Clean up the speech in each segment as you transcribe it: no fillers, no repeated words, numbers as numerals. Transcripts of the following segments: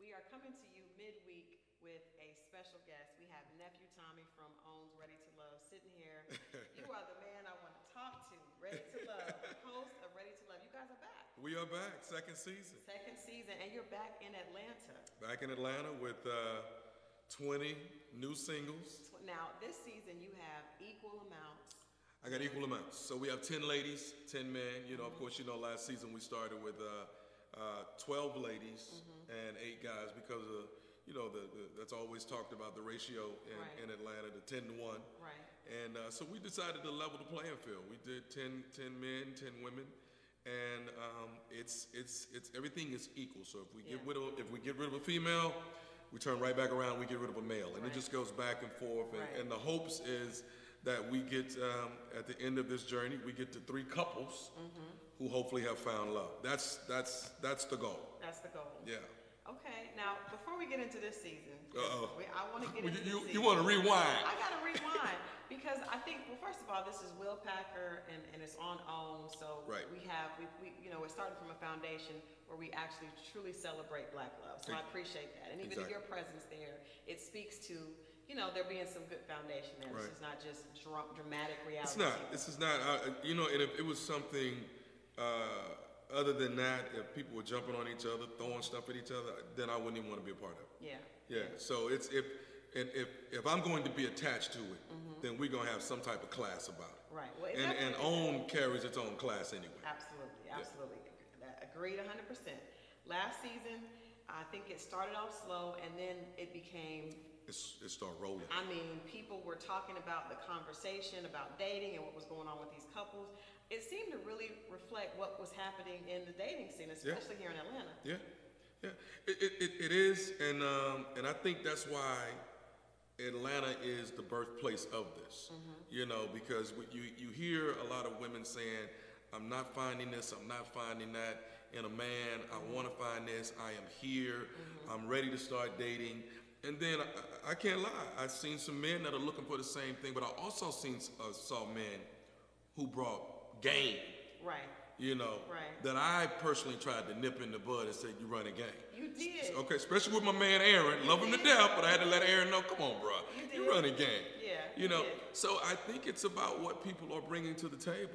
We are coming to you midweek with a special guest. We have Nephew Tommy from Owns Ready to Love sitting here. You are the man I want to talk to. Ready to Love, the host of Ready to Love. You guys are back. We are back, second season. Second season, and you're back in Atlanta. Back in Atlanta with 20 new singles. Now, this season you have equal amounts. I got equal amounts. So we have 10 ladies, 10 men. You know, of course, last season we started with 12 ladies and 8 guys because of, that's always talked about the ratio in Atlanta, the 10 to 1. Right. And so we decided to level the playing field. We did 10 men, 10 women. And it's everything is equal. So if we get rid of a female, we turn right back around. We get rid of a male, and it just goes back and forth. And the hopes is that we get at the end of this journey, we get to 3 couples who hopefully have found love. That's the goal. That's the goal. Yeah. Okay. Now, before we get into this season, I want to get into this season. You want to rewind? I got to rewind because I think, well, first of all, this is Will Packer and it's on OWN. So we it started from a foundation where we actually truly celebrate Black love. So I appreciate that. And even your presence there, it speaks to, there being some good foundation there. This is not just dramatic reality. It's not. This is not. And if it was something other than that, if people were jumping on each other, throwing stuff at each other, then I wouldn't even want to be a part of it. Yeah. So it's if I'm going to be attached to it, then we're gonna have some type of class about it. Right. Well, and OWN carries its own class anyway. Absolutely. Agreed 100%. Last season, I think it started off slow and then it became. It started rolling. I mean, people were talking about the conversation about dating and what was going on with these couples. It seemed to really reflect what was happening in the dating scene, especially here in Atlanta. Yeah. It is, and I think that's why Atlanta is the birthplace of this. Because you hear a lot of women saying, "I'm not finding this, I'm not finding that in a man. I want to find this. I am here. I'm ready to start dating." And then I can't lie. I've seen some men that are looking for the same thing, but I also saw men who brought game. Right. That I personally tried to nip in the bud and say, "You run a game." You did. Okay, especially with my man Aaron. Love him to death, but I had to let Aaron know, "Come on, bro. You run a game." Yeah. So I think it's about what people are bringing to the table.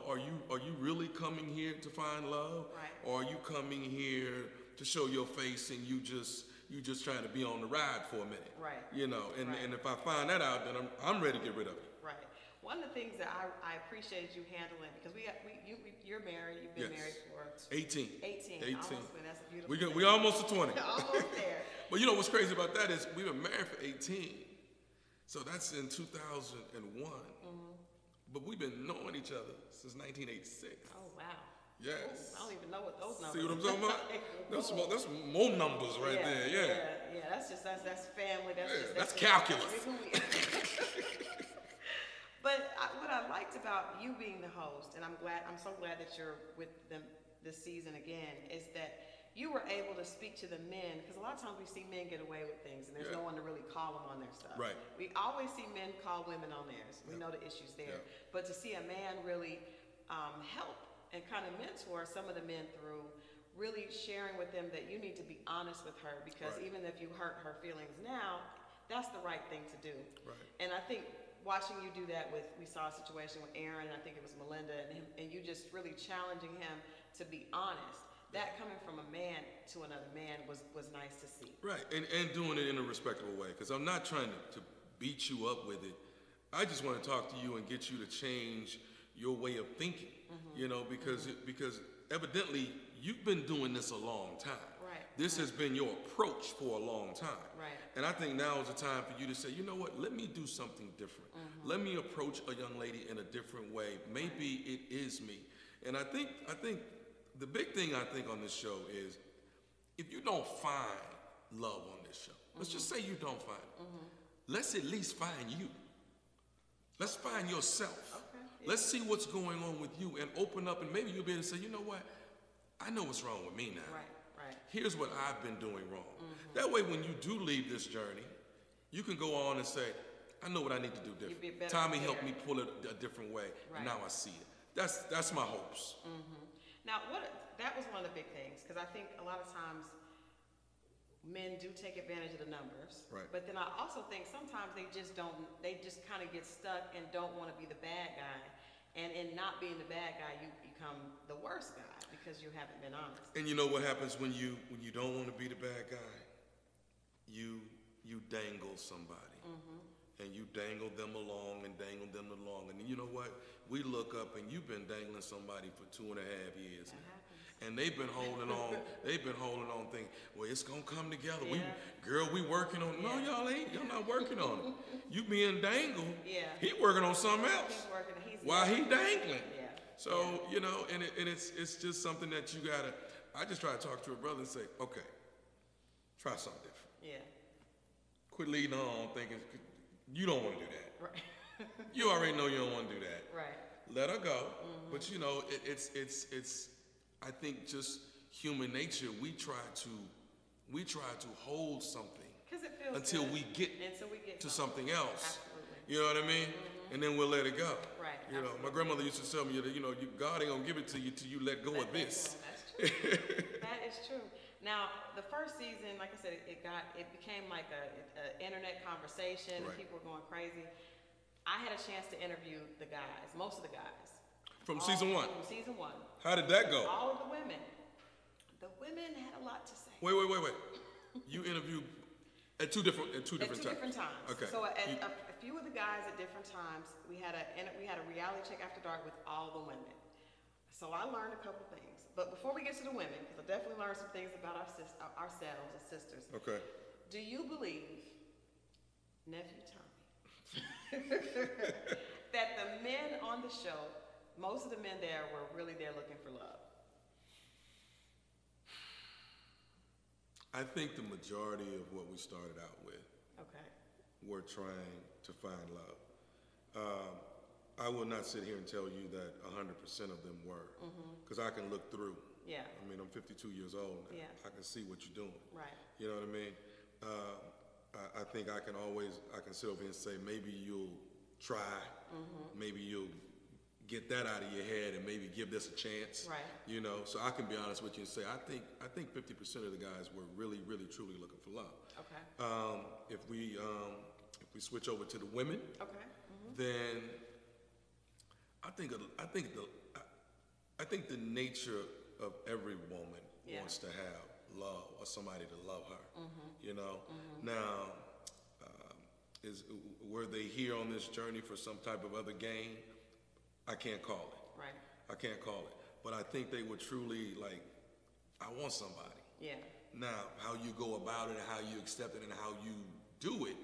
Are you really coming here to find love, or are you coming here to show your face and you just trying to be on the ride for a minute? Right. And if I find that out, then I'm ready to get rid of it. Right. One of the things that I appreciate you handling, because you're married, you've been married for 18. 18. Almost, that's a beautiful we almost to 20. Almost there. But what's crazy about that is we were married for 18. So that's in 2001. But we've been knowing each other since 1986. Oh, wow. Yes. Ooh, I don't even know what those numbers are. See what I'm talking about? that's more numbers right there. Yeah, that's family. That's calculus. But what I liked about you being the host, and I'm so glad that you're with them this season again, is that you were able to speak to the men, because a lot of times we see men get away with things and there's no one to really call them on their stuff. Right. We always see men call women on theirs. We know the issues there. But to see a man really help and kind of mentor some of the men through really sharing with them that you need to be honest with her, because even if you hurt her feelings now, that's the right thing to do. Right. And I think watching you do that we saw a situation with Aaron, I think it was Melinda, and you just really challenging him to be honest. That coming from a man to another man was nice to see. Right, and doing it in a respectable way, because I'm not trying to beat you up with it. I just want to talk to you and get you to change your way of thinking, because evidently you've been doing this a long time. Right. This has been your approach for a long time. Right. And I think now is the time for you to say, you know what, let me do something different. Let me approach a young lady in a different way. Maybe it is me. And I think the big thing I think on this show is, if you don't find love on this show, let's just say you don't find it. Let's at least find you. Let's find yourself. Okay. Let's see what's going on with you and open up, and maybe you'll be able to say, you know what, I know what's wrong with me now. Right. Here's what I've been doing wrong. That way, when you do leave this journey, you can go on and say, I know what I need to do different. Tommy helped me pull it a different way, and now I see it. That's my hopes. Now, that was one of the big things, because I think a lot of times men do take advantage of the numbers. Right. But then I also think sometimes they just kind of get stuck and don't want to be the bad guy. And in not being the bad guy, you become the worst guy because you haven't been honest. And you know what happens when you don't want to be the bad guy? You dangle somebody. And you dangle them along. And you know what? We look up and you've been dangling somebody for 2.5 years. And they've been holding on. Thinking, well, it's gonna come together. Yeah. We working on. No, y'all ain't. Y'all not working on it. You being dangled. Yeah. He working on something else. He's working. While he dangling. Yeah. So you know, and it's just something that you gotta. I just try to talk to a brother and say, okay, try something different. Yeah. Quit leading on thinking you don't want to do that. Right. You already know you don't want to do that. Right. Let her go. But you know, it's. I think just human nature. We try to hold something until we get to something else. Absolutely. You know what I mean? And then we'll let it go. Right. You know, my grandmother used to tell me that God ain't gonna give it to you till you let go of this. That's true. That is true. Now, the first season, like I said, it became like a internet conversation. Right. People were going crazy. I had a chance to interview the guys, most of the guys. From season 1? From season 1. How did that go? All of the women. The women had a lot to say. Wait. You interviewed at two different times? Different times. Okay. So a few of the guys at different times, we had a reality check after dark with all the women. So I learned a couple things. But before we get to the women, because I definitely learned some things about ourselves as sisters. Okay. Do you believe, Nephew Tommy, that the men on the show, most of the men there were really there looking for love? I think the majority of what we started out with were trying to find love. I will not sit here and tell you that 100% of them were, because I can look through. Yeah. I mean, I'm 52 years old now. Yeah. I can see what you're doing. Right. You know what I mean? I think I can sit over here and say, maybe you'll try, maybe you'll get that out of your head and maybe give this a chance. Right. You know, so I can be honest with you and say, I think 50% of the guys were really, really, truly looking for love. Okay. If we switch over to the women, then I think the nature of every woman wants to have love or somebody to love her. You know, now were they here on this journey for some type of other gain? I can't call it. Right. I can't call it. But I think they were truly like, I want somebody. Yeah. Now, how you go about it and how you accept it and how you do it,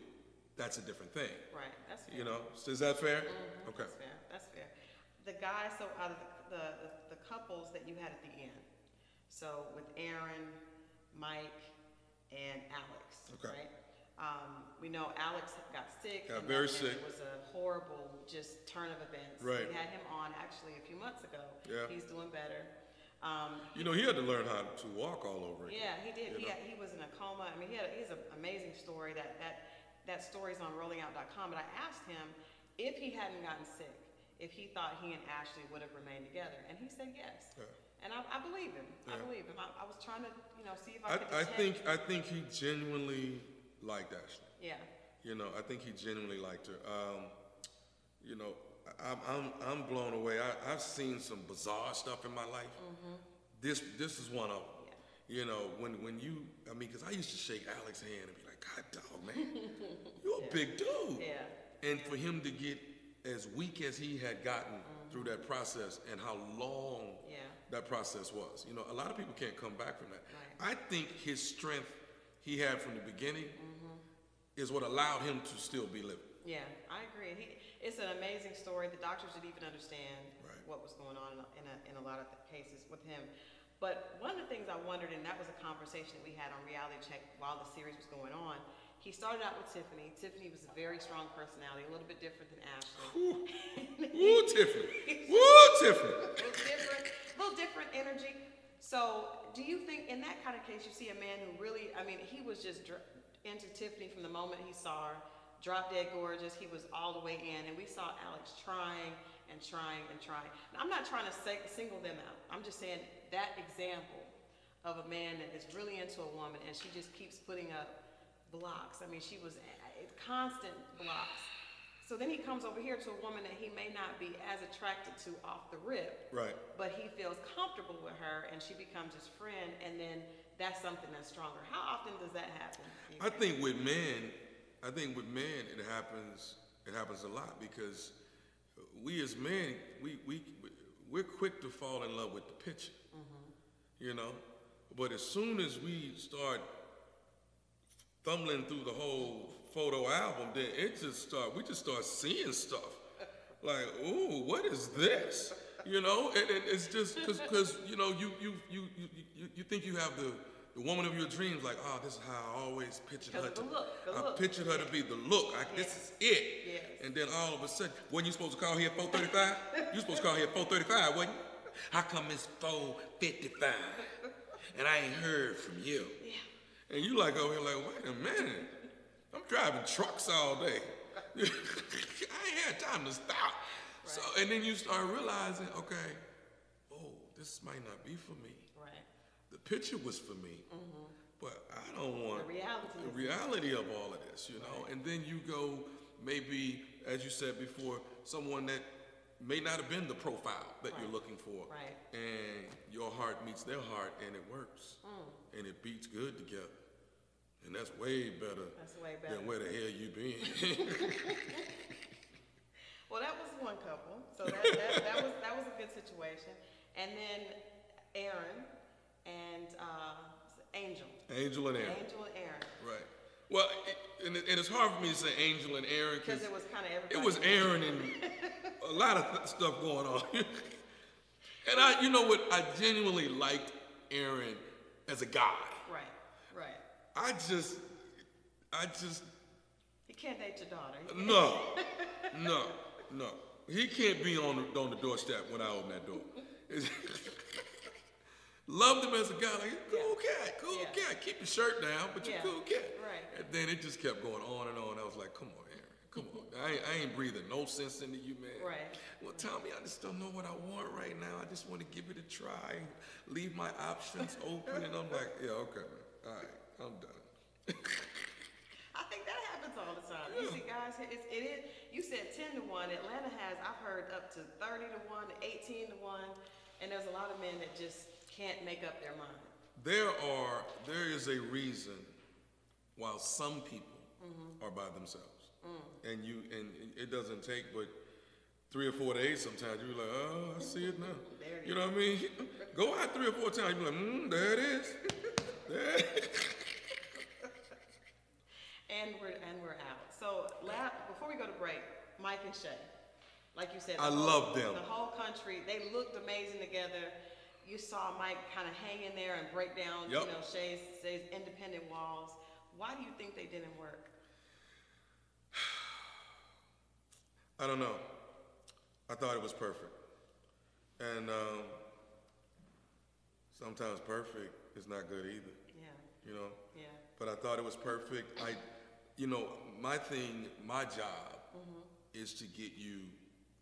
that's a different thing. Right. That's fair. You know, so is that fair? Okay. That's fair. The guys, so out of the couples that you had at the end, so with Aaron, Mike, and Alex, right? We know Alex got sick. Got very sick. It was a horrible just turn of events. Right. We had him on actually a few months ago. Yeah. He's doing better. You know, he had to learn how to walk all over again. Yeah, he did. He was in a coma. I mean, he has an amazing story. That story's on rollingout.com. But I asked him if he hadn't gotten sick, if he thought he and Ashley would have remained together, and he said yes. Yeah. And I believe him. Yeah. I believe him. I was trying to, see if I could. I think he genuinely liked Ashley. Yeah. You know, I think he genuinely liked her. You know, I'm blown away. I've seen some bizarre stuff in my life. This is one of them. Yeah. You know, when you, I mean, because I used to shake Alex's hand and be like, God dog, man, you're a big dude. Yeah. And for him to get as weak as he had gotten through that process and how long that process was. You know, a lot of people can't come back from that. Right. I think his strength he had from the beginning is what allowed him to still be living. Yeah, I agree. It's an amazing story. The doctors didn't even understand what was going on in a lot of cases with him. But one of the things I wondered, and that was a conversation that we had on Reality Check while the series was going on, he started out with Tiffany. Tiffany was a very strong personality, a little bit different than Ashley. Woo, Tiffany. Woo, Tiffany. A little different energy. So do you think in that kind of case you see a man who really, I mean, he was just into Tiffany from the moment he saw her, drop dead gorgeous, he was all the way in, and we saw Alex trying and trying and trying. Now, I'm not trying to single them out. I'm just saying that example of a man that is really into a woman, and she just keeps putting up blocks. I mean, she was constant blocks. So then he comes over here to a woman that he may not be as attracted to off the rip, right? But he feels comfortable with her, and she becomes his friend, and then that's something that's stronger. How often does that happen? I think with men, it happens a lot, because we as men, we're quick to fall in love with the picture, you know. But as soon as we start fumbling through the whole photo album, then we just start seeing stuff like, ooh, what is this? You know, and it's just because you know you think you have the woman of your dreams, like, oh, this is how I always pictured her. I pictured her to be the look. This is it. Yes. And then all of a sudden, wasn't you supposed to call here at 4:35? You supposed to call here at 4:35, wasn't you? How come it's 4:55 and I ain't heard from you? Yeah. And you like over here like, wait a minute. I'm driving trucks all day. I ain't had time to stop. Right. So, and then you start realizing, okay, oh, this might not be for me. Right. The picture was for me, but I don't want the reality of all of this, you know. Right. And then you go, maybe, as you said before, someone that may not have been the profile that you're looking for. Right. And your heart meets their heart, and it works. And it beats good together. And that's way better, than where the hell you been. Well, that was one couple. So that was a good situation. And then Aaron and Angel. Angel and Aaron. Angel and Aaron. Right. Well, and it's hard for me to say Angel and Aaron because it was kind of everybody. It was Aaron and a lot of stuff going on. And you know what? I genuinely liked Aaron as a guy. Right. I just. He can't date your daughter. No. He can't be on the doorstep when I open that door. Loved him as a guy, like, cool cat. Keep your shirt down, but you're a cool cat. Right. And then it just kept going on and on. I was like, come on, Aaron, come on. I ain't breathing no sense into you, man. Right. Well, Tommy, I just don't know what I want right now. I just want to give it a try, leave my options open. And I'm like, yeah, okay, man. All right, I'm done. I think that happens all the time. Yeah. You see, guys, it is. You said 10-1. Atlanta has, I've heard, up to 30-1, 18-1, and there's a lot of men that just can't make up their mind. There is a reason why some people are by themselves, and it doesn't take but 3 or 4 days. Sometimes you're like, oh, I see it now. You know what I mean? Go out 3 or 4 times. You're like, there it is. There. And we're out. So before we go to break, Mike and Shay, like you said, I love them. The whole country, they looked amazing together. You saw Mike kind of hang in there and break down, Shay's independent walls. Why do you think they didn't work? I don't know. I thought it was perfect, and sometimes perfect is not good either. Yeah. You know. Yeah. But I thought it was perfect. My job is to get you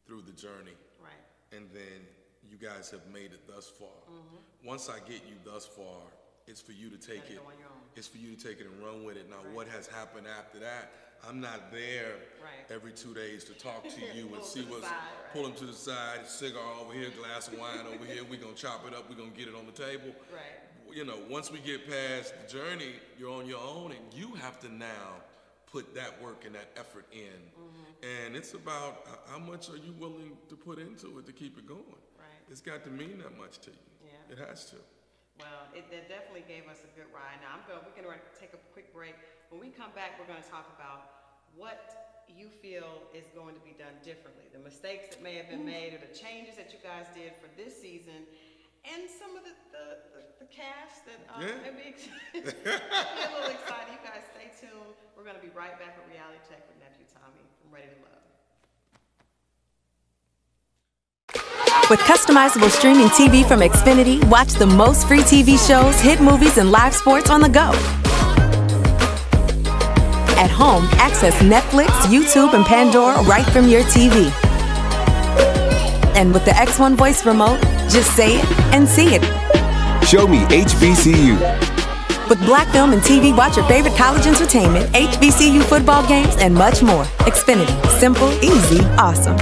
through the journey. Right. And then you guys have made it thus far. Once I get you thus far, it's for you to take it. It's for you to take it and run with it. Now, what has happened after that? I'm not there every 2 days to talk to you and see what's, pull them to the side, cigar over here, glass of wine over here. We're going to chop it up. We're going to get it on the table. Right. You know, once we get past the journey, you're on your own, and you have to now put that work and that effort in. And it's about how much are you willing to put into it to keep it going. Right. It's got to mean that much to you. Yeah. It has to. Well, it definitely gave us a good ride. Now, we're going to take a quick break. When we come back, we're going to talk about what you feel is going to be done differently, the mistakes that may have been made or the changes that you guys did for this season, and some of the cast that maybe get a little excited. You guys stay tuned. We're going to be right back with Reality Check with Nephew Tommy from Ready to Love. With customizable streaming TV from Xfinity, watch the most free TV shows, hit movies, and live sports on the go. At home, access Netflix, YouTube, and Pandora right from your TV. And with the X1 voice remote, just say it and see it. Show me HBCU. With Black Film and TV, watch your favorite college entertainment, HBCU football games, and much more. Xfinity. Simple, easy, awesome.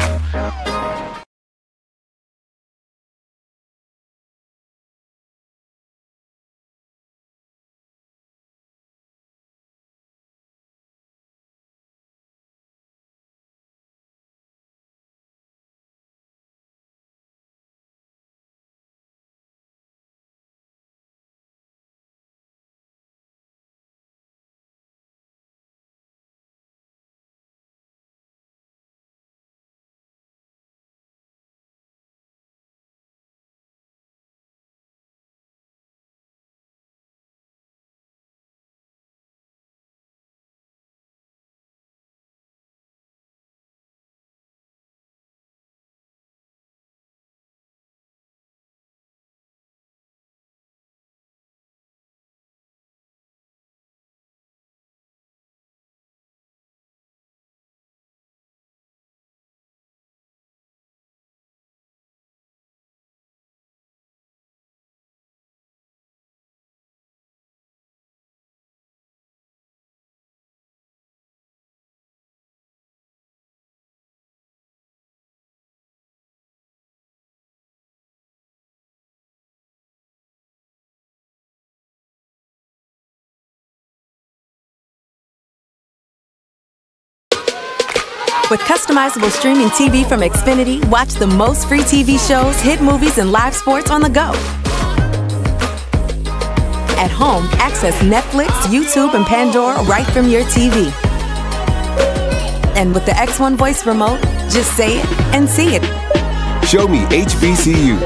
With customizable streaming TV from Xfinity, watch the most free TV shows, hit movies, and live sports on the go. At home, access Netflix, YouTube, and Pandora right from your TV. And with the X1 voice remote, just say it and see it. Show me HBCU.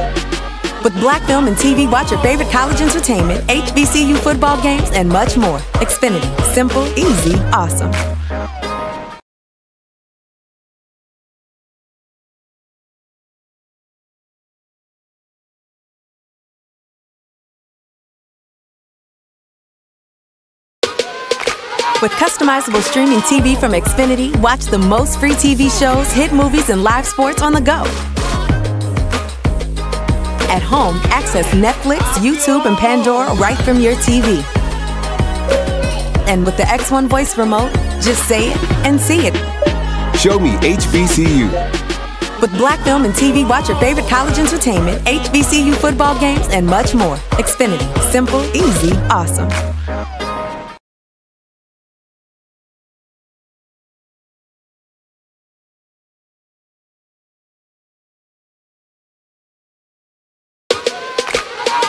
With Black Film and TV, watch your favorite college entertainment, HBCU football games, and much more. Xfinity. Simple, easy, awesome. With customizable streaming TV from Xfinity, watch the most free TV shows, hit movies, and live sports on the go. At home, access Netflix, YouTube, and Pandora right from your TV. And with the X1 voice remote, just say it and see it. Show me HBCU. With Black Film and TV, watch your favorite college entertainment, HBCU football games, and much more. Xfinity. Simple, easy, awesome.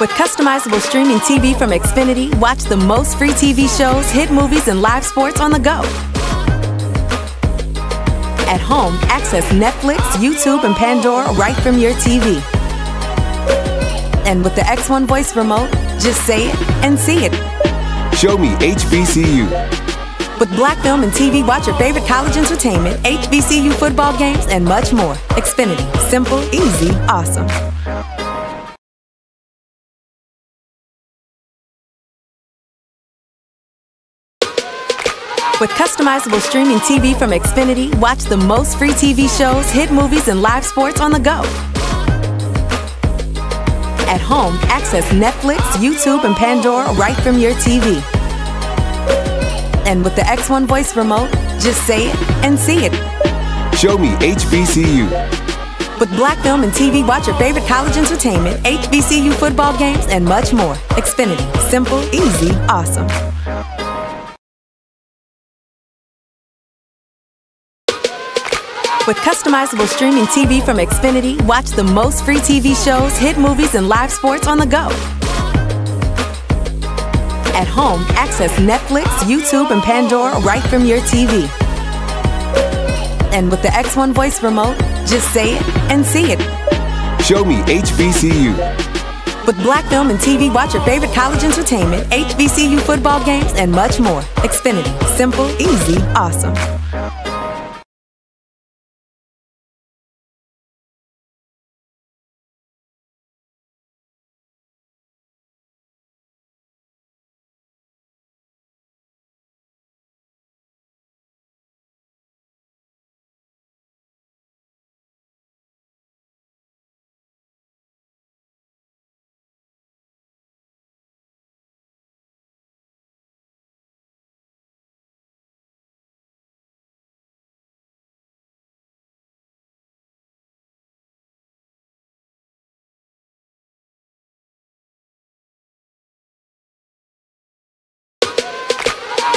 With customizable streaming TV from Xfinity, watch the most free TV shows, hit movies, and live sports on the go. At home, access Netflix, YouTube, and Pandora right from your TV. And with the X1 voice remote, just say it and see it. Show me HBCU. With Black Film and TV, watch your favorite college entertainment, HBCU football games, and much more. Xfinity. Simple, easy, awesome. With customizable streaming TV from Xfinity, watch the most free TV shows, hit movies, and live sports on the go. At home, access Netflix, YouTube, and Pandora right from your TV. And with the X1 voice remote, just say it and see it. Show me HBCU. With Black Film and TV, watch your favorite college entertainment, HBCU football games, and much more. Xfinity. Simple, easy, awesome. With customizable streaming TV from Xfinity, watch the most free TV shows, hit movies, and live sports on the go. At home, access Netflix, YouTube, and Pandora right from your TV. And with the X1 voice remote, just say it and see it. Show me HBCU. With Black Film and TV, watch your favorite college entertainment, HBCU football games, and much more. Xfinity. Simple, easy, awesome.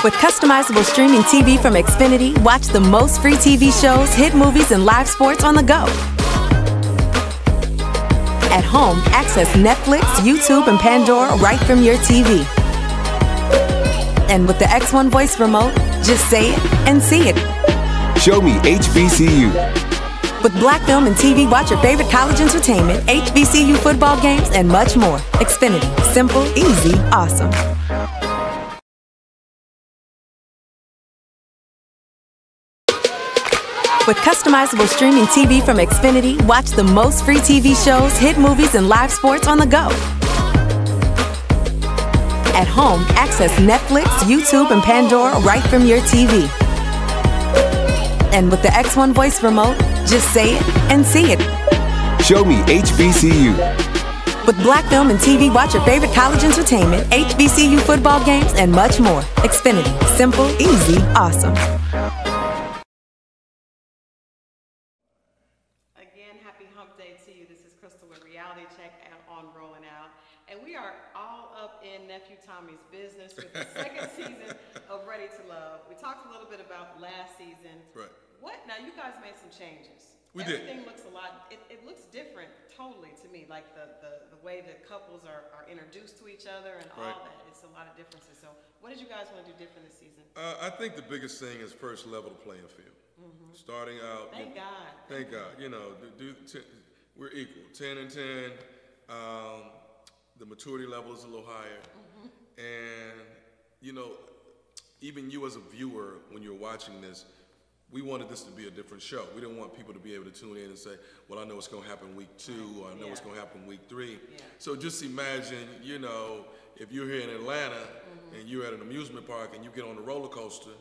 With customizable streaming TV from Xfinity, watch the most free TV shows, hit movies, and live sports on the go. At home, access Netflix, YouTube, and Pandora right from your TV. And with the X1 voice remote, just say it and see it. Show me HBCU. With Black Film and TV, watch your favorite college entertainment, HBCU football games, and much more. Xfinity. Simple, easy, awesome. With customizable streaming TV from Xfinity, watch the most free TV shows, hit movies, and live sports on the go. At home, access Netflix, YouTube, and Pandora right from your TV. And with the X1 voice remote, just say it and see it. Show me HBCU. With Black Film and TV, watch your favorite college entertainment, HBCU football games, and much more. Xfinity. Simple, easy, awesome. Again, happy hump day to you. This is Christal with Reality Check and on Rolling Out. And we are all up in Nephew Tommy's business with the second season of Ready to Love. We talked a little bit about last season. Right. Now you guys made some changes. did. Everything looks a lot, it looks different totally to me, like the way that couples are introduced to each other and all that. It's a lot of differences. So what did you guys want to do different this season? I think the biggest thing is first level the playing field. Starting out. Thank God. Thank God. You know, we're equal, 10 and 10. The maturity level is a little higher. And, you know, even you as a viewer, when you're watching this, we wanted this to be a different show. We didn't want people to be able to tune in and say, well, I know what's going to happen week 2, or I know what's going to happen week 3. So just imagine, you know, if you're here in Atlanta and you're at an amusement park and you get on a roller coaster,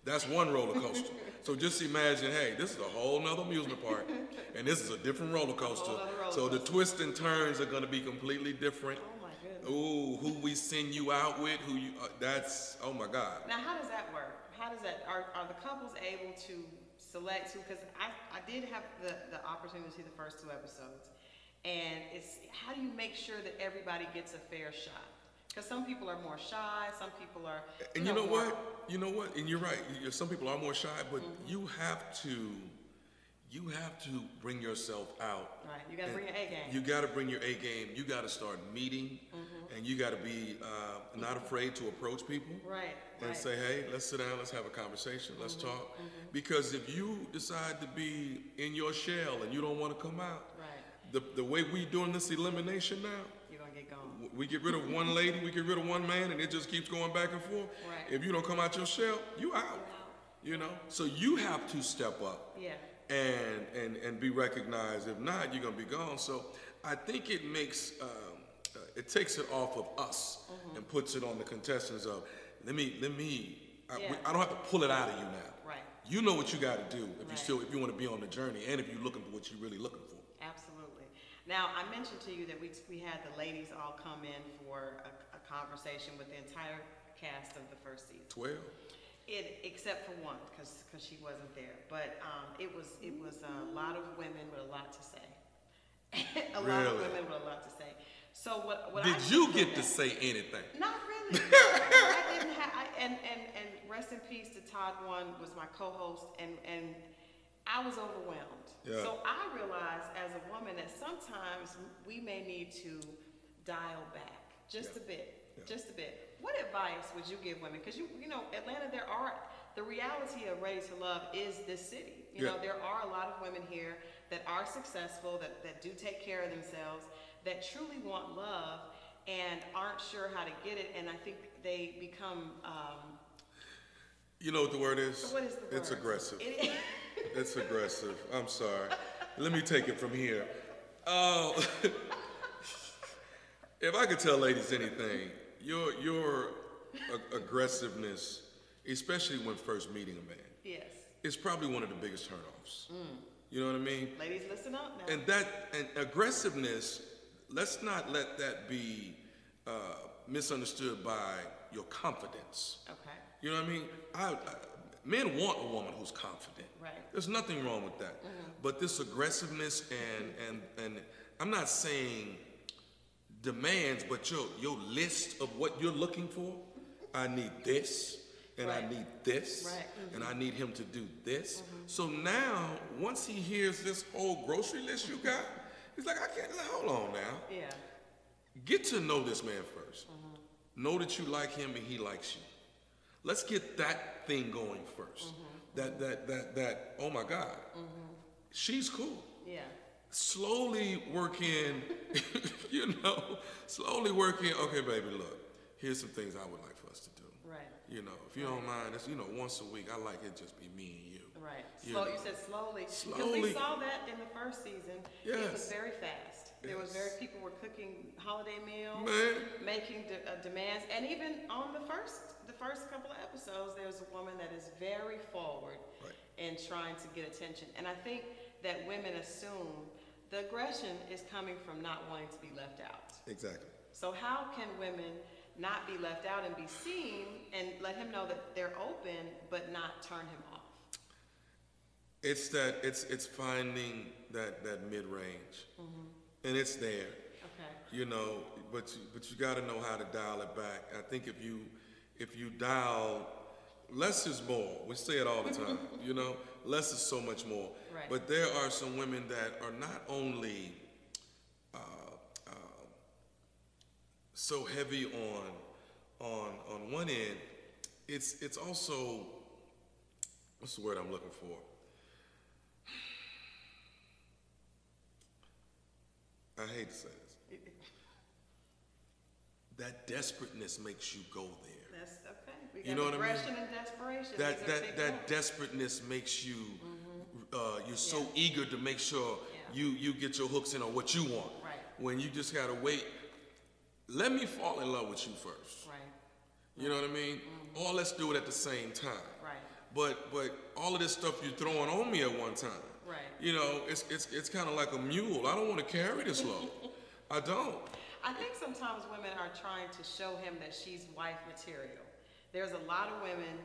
that's one roller coaster. So just imagine, hey, this is a whole nother amusement park, and this is a different roller coaster. So the twists and turns are going to be completely different. Oh my goodness. Ooh, who we send you out with, that's, oh my God. Now, how does that work? How does that, are the couples able to select who, because I did have the opportunity to see the first 2 episodes, and it's, how do you make sure that everybody gets a fair shot? Because some people are more shy, some people are, and you know what, and you're right, some people are more shy, but you have to bring yourself out. Right, you gotta bring your A game. You gotta bring your A game. You gotta start meeting, and you gotta be not afraid to approach people. Right. And say, hey, let's sit down, let's have a conversation, let's talk. Because if you decide to be in your shell and you don't want to come out, the way we doing this elimination now, you're gonna get gone. We get rid of one lady, we get rid of one man, and it just keeps going back and forth. Right. If you don't come out your shell, you out. You know, so you have to step up. Yeah. And be recognized. If not, you're gonna be gone. So I think it makes it takes it off of us and puts it on the contestants of I don't have to pull it out of you now. Right. You know what you got to do if you want to be on the journey, and if you're looking for what you're really looking for. Absolutely. Now, I mentioned to you that we had the ladies all come in for a conversation with the entire cast of the first season. 12. Except for one, because she wasn't there. But it was a lot of women with a lot to say. A lot of women with a lot to say. So what did you get to say anything? Not really. I didn't have. And rest in peace to Todd One was my co-host, and I was overwhelmed. Yeah. So I realized as a woman that sometimes we may need to dial back just a bit. Just a bit. What advice would you give women? Because you know, Atlanta, the reality of Ready to Love is this city. You know, there are a lot of women here that are successful, that do take care of themselves, that truly want love and aren't sure how to get it. And I think they become. You know what the word is? What is the word? It's aggressive. It's aggressive. I'm sorry. Let me take it from here. If I could tell ladies anything, your aggressiveness, especially when first meeting a man, is probably one of the biggest turnoffs. You know what I mean? Ladies, listen up now. And aggressiveness, let's not let that be misunderstood by your confidence. Okay. You know what I mean? Men want a woman who's confident. Right. There's nothing wrong with that. But this aggressiveness and I'm not saying demands, but your list of what you're looking for. I need this. and I need this, and I need him to do this. So now, once he hears this whole grocery list you got, he's like, I can't, hold on now. Yeah. Get to know this man first. Know that you like him and he likes you. Let's get that thing going first. That, oh my God, she's cool. Yeah. Slowly work in, slowly work in, okay, baby, look, here's some things I would like for us to do. Right. If you don't mind, it's, once a week, I like it just be me and you. Right. You said slowly. Because we saw that in the first season. Yes. It was very fast. There was people were cooking holiday meals, making demands, and even on the first couple of episodes, there's a woman that is very forward in trying to get attention. And I think that women assume the aggression is coming from not wanting to be left out. Exactly. So how can women not be left out and be seen and let him know that they're open but not turn him off? It's finding that mid-range. And it's there. Okay. But you got to know how to dial it back. I think if you dial, less is more. We say it all the time. Less is so much more. Right. But there are some women that are not only so heavy on one end. It's also, what's the word I'm looking for? I hate to say this. That desperateness makes you go there. That's okay. We got what aggression and desperation. That desperateness makes you, you're so eager to make sure you get your hooks in on what you want. Right. When you just gotta wait. Let me fall in love with you first. Right. You know what I mean? Or let's do it at the same time. Right. But all of this stuff you're throwing on me at one time. Right. It's kind of like a mule. I don't want to carry this load. I don't. I think sometimes women are trying to show him that she's wife material. There's a lot of women.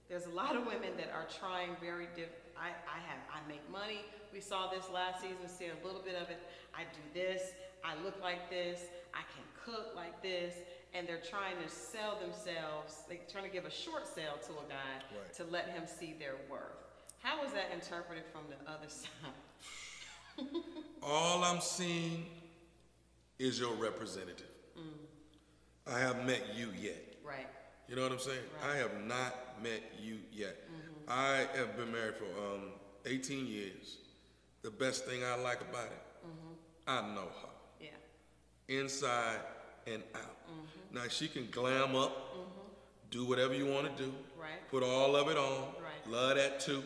There's a lot of women that are trying very different. I make money. We saw this last season. See a little bit of it. I do this. I look like this. I can cook like this. And they're trying to sell themselves. They're trying to give a short sale to a guy to let him see their worth. How is that interpreted from the other side? All I'm seeing is your representative. I have met you yet. Right. You know what I'm saying? Right. I have not met you yet. I have been married for 18 years. The best thing I like about it, I know her. Yeah. Inside and out. Now she can glam up, do whatever you want to do, put all of it on, love that too.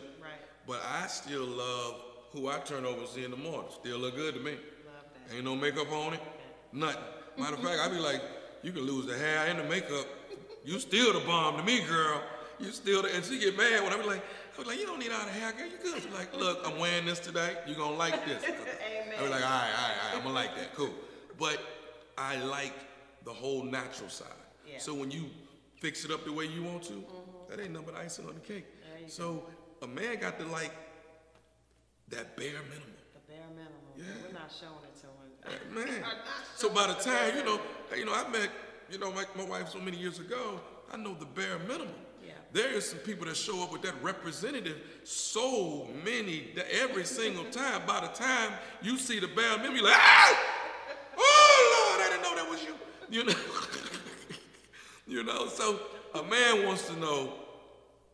But I still love who I turn over and see in the morning. Still look good to me. Love that. Ain't no makeup on it, nothing. Matter of fact, I be like, you can lose the hair and the makeup. You still the bomb to me, girl. You still the, and she get mad when I be like, you don't need all the hair, girl, you good. She's like, look, I'm wearing this today. You gonna like this. Amen. I be like, all right, I'm gonna like that, cool. But I like the whole natural side. Yeah. So when you fix it up the way you want to, that ain't nothing but icing on the cake. So a man got to like that bare minimum. The bare minimum. Yeah. We're not showing it to him. Man. So by the time, I met, my wife so many years ago, I know the bare minimum. Yeah. There is some people that show up with that representative so many, that every single time. By the time you see the bare minimum, you're like, oh Lord, I didn't know that was you. So a man wants to know,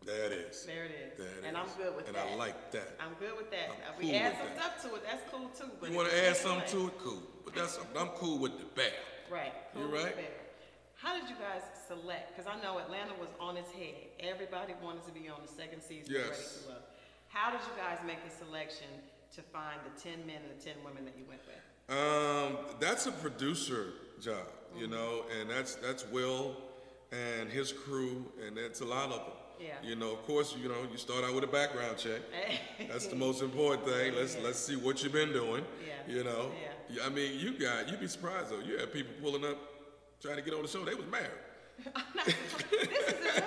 there it is. There it is. And I'm good with that. And I like that. I'm good with that. If we add some stuff to it, that's cool too. But you want to add something to it? Cool. But I'm cool with the bear. Right. Cool. You right? With the bear. How did you guys select? Because I know Atlanta was on its head. Everybody wanted to be on the second season of Ready to Love. How did you guys make the selection to find the 10 men and the 10 women that you went with? That's a producer job, and that's Will and his crew, and it's a lot of them. Yeah. Of course, you start out with a background check. That's the most important thing. Let's see what you've been doing. Yeah. Yeah. I mean, you'd be surprised though. You had people pulling up, trying to get on the show. They was married. This is Atlanta.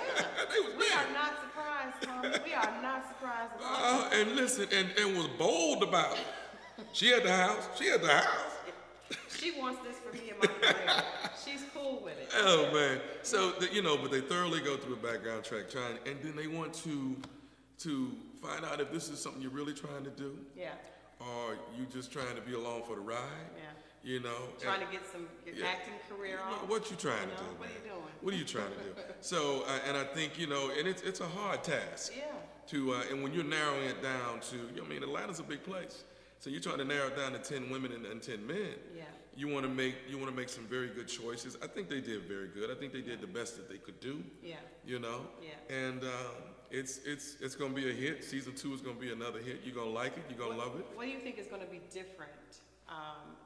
They was married. We are not surprised, Tommy. We are not surprised at all. And listen, and was bold about it. She at the house. She wants this for me in my career. She's cool with it. Oh man. So but they thoroughly go through a background check, and then they want to find out if this is something you're really trying to do. Yeah. Or you just trying to be along for the ride. Yeah. Trying to get some acting career on. What you trying to do? What are you doing? What are you trying to do? So, and I think and it's a hard task. Yeah. And when you're narrowing it down to, Atlanta's a big place. So you're trying to narrow it down to 10 women and 10 men. Yeah. You want to make some very good choices. I think they did very good. I think they did the best that they could do. Yeah. Yeah. And it's going to be a hit. Season 2 is going to be another hit. You're going to like it. You're going to love it. What do you think is going to be different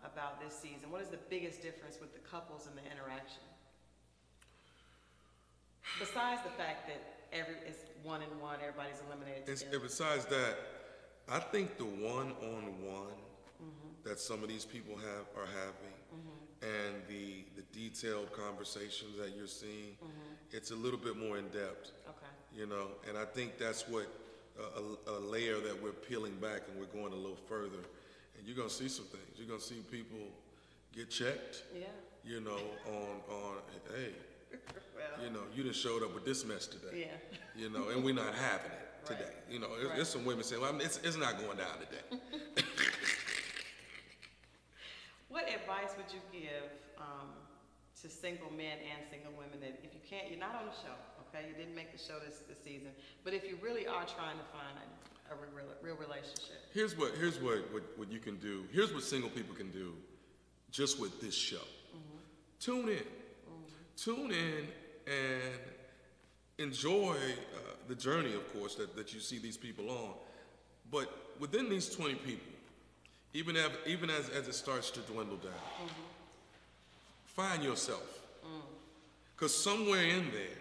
about this season? What is the biggest difference with the couples and the interaction? Besides the fact that it's 1-1, everybody's eliminated together. Besides that, I think the one-on-one that some of these people are having, and the detailed conversations that you're seeing, it's a little bit more in depth. Okay. And I think that's what a layer that we're peeling back, and we're going a little further, and you're gonna see some things. You're gonna see people get checked. Yeah. On hey. Well. You done showed up with this mess today. Yeah. And we're not having it today. Right. There's some women saying, well, it's not going down today. What advice would you give to single men and single women that if you can't, you're not on the show, okay? You didn't make the show this season, but if you really are trying to find a real relationship. Here's what you can do. Here's what single people can do just with this show. Tune in. Tune in and enjoy the journey, of course, that you see these people on. But within these 20 people, even as it starts to dwindle down, find yourself. Because somewhere in there,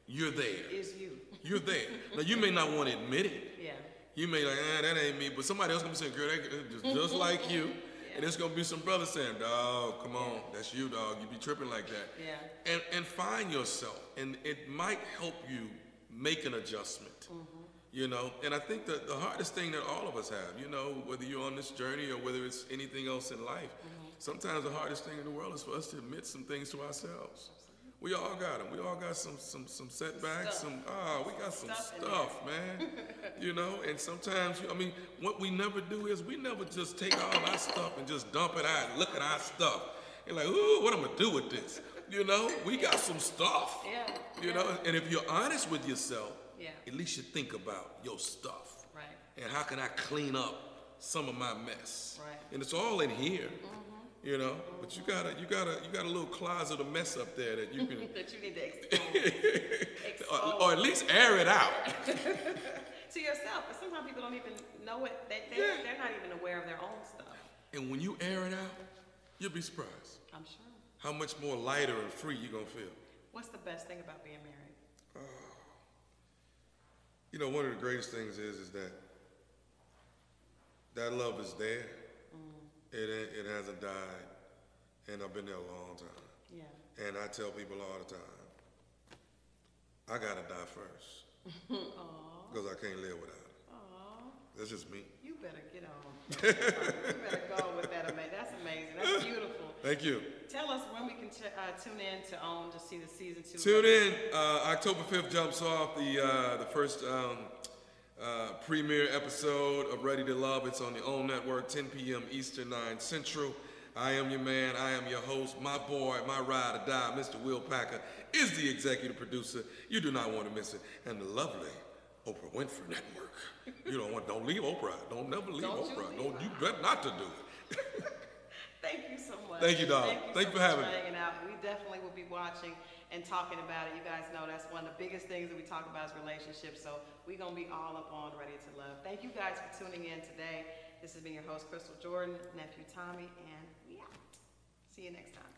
you're there. Is you. You're there. Now, you may not want to admit it. Yeah. You may like, that ain't me. But somebody else going to be saying, girl, that's just like you. And there's going to be some brothers saying, dog, come on, that's you, dog. You be tripping like that. Yeah. And find yourself. And it might help you make an adjustment. And I think that the hardest thing that all of us have, whether you're on this journey or whether it's anything else in life, sometimes the hardest thing in the world is for us to admit some things to ourselves. We all got them. We all got some setbacks. We got some stuff, man. And sometimes, what we never do is we never just take all our stuff and just dump it out and look at our stuff. And like, ooh, what I'm going to do with this? We got some stuff. Yeah. And if you're honest with yourself, yeah, at least you think about your stuff. Right. And how can I clean up some of my mess? Right. And it's all in here. But you got a little closet of mess up there that you can that you need to expose. or at least air it out to yourself. But sometimes people don't even know it. They're not even aware of their own stuff. And when you air it out, you'll be surprised. I'm sure. How much more lighter and free you're gonna feel. What's the best thing about being married? One of the greatest things is that love is there. It hasn't died, and I've been there a long time. Yeah. And I tell people all the time, I gotta die first, because I can't live without it. Aww. That's just me. You better get on. You better go with that. That's amazing. That's beautiful. Thank you. Tell us when we can tune in to OWN to see the season 2. Tune in. October 5th jumps off the first premiere episode of Ready to Love. It's on the OWN network, 10 p.m. Eastern, 9 Central. I am your man. I am your host. My boy, my ride or die, Mr. Will Packer, is the executive producer. You do not want to miss it. And the lovely Oprah Winfrey Network. Don't leave Oprah. Don't never leave Oprah. You better not to do it. Thank you so much. Thank you, dog. Thank you for having me. Hanging out. We definitely will be watching and talking about it. You guys know that's one of the biggest things that we talk about is relationships. So we're going to be all up on Ready to Love. Thank you guys for tuning in today. This has been your host, Christal Jordan, Nephew Tommy, and we out. See you next time.